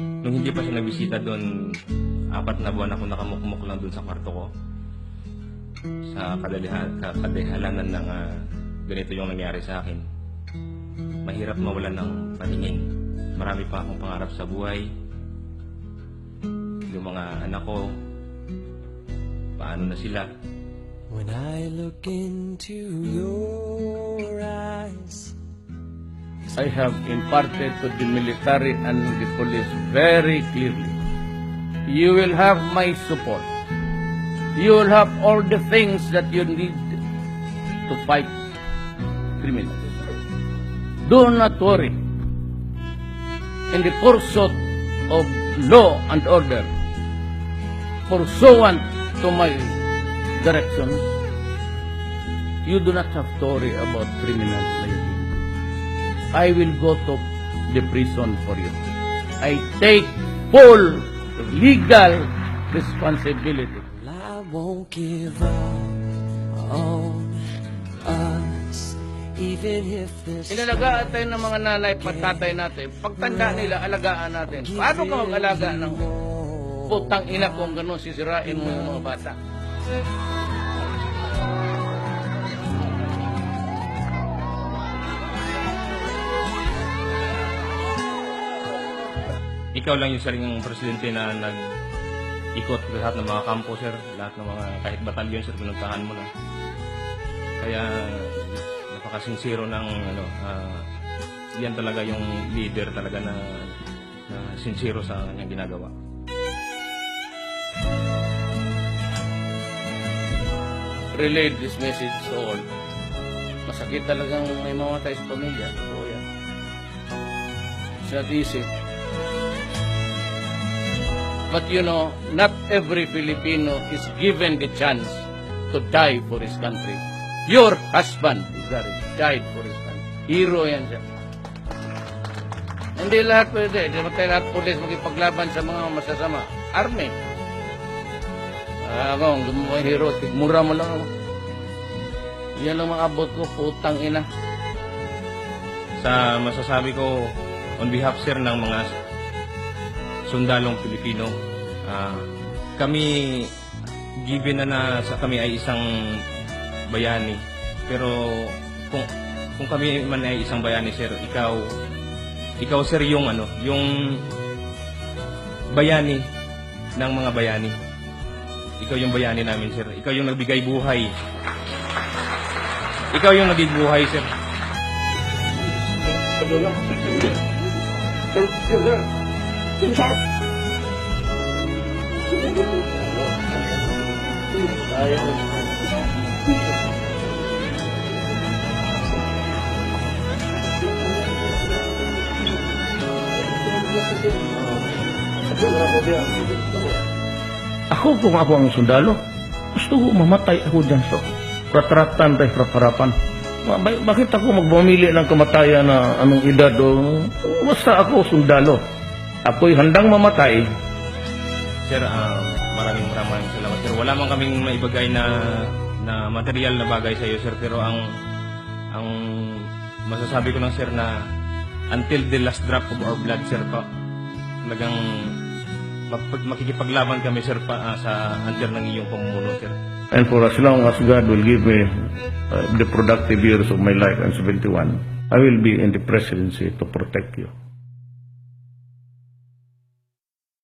Nung hindi pa siya nabisita doon, 4 na buwan ako nakamukmuk lang doon sa kwarto ko. Sa kadalihanan ng ganito yung nangyari sa akin. Mahirap mawalan ng paningin. Marami pa akong pangarap sa buhay. Yung mga anak ko, paano na sila? When I look into your eyes, I have imparted to the military and the police very clearly. You will have my support. You will have all the things that you need to fight criminals. Do not worry. In the pursuit of law and order, pursuant to my directions, you do not have to worry about criminal liability. I will go to the prison for you. I take full legal responsibility. I won't give up on us, even if there's Inalagaan tayo ng mga nanay at tatay natin. Pagtanda nila, alagaan natin. Paano ka mag-alaga ng putang ina kung gano'n sisirain mo yung mga bata? Ikaw lang yung sariling presidente na nag-ikot lahat ng mga kampo, sir. Lahat ng mga, kahit batalyon, sir, pinuntahan mo na. Kaya, napakasinsiro ng, yan talaga yung leader talaga na sincero sa kanyang ginagawa. Relay this message to all. Masakit talagang may mamatay sa pamilya. Oo yan. It's not easy. But you know, not every Filipino is given the chance to die for his country. Your husband, died for his country. Hero yan siya. Hindi lahat pwede. Hindi naman tayo lahat pulis magipaglaban sa mga masasama. Army. Ako, ang gumawa yung hero, tigmura mo lang ako. Yan lang mga abot ko, putang ina. Sa masasabi ko, on behalf, sir, ng mga sundalong Pilipino, kami, given na sa kami ay isang bayani, pero kung kami man ay isang bayani, sir, ikaw sir, yung yung bayani ng mga bayani. Ikaw yung bayani namin, sir. Ikaw yung nagbigay buhay. Ikaw yung nagbigay buhay, sir. Ako kung ako ang sundalo, gusto ko mamatay ako dyan sa ratratan tayo harapan. Bakit ako magmamili ng kamatayan na anong edad o basta ako sundalo. Ako'y handang mamatay. Sir, maraming salamat, sir. Wala man kaming maibagay na material na bagay sa iyo, sir, pero ang masasabi ko lang, sir, na until the last drop of our blood, sir, pa talagang makikipaglaban kami, sir, pa sa under ng iyong pamumuno, sir. And for as long as God will give me the productive years of my life, I'm 71, I will be in the presidency to protect you.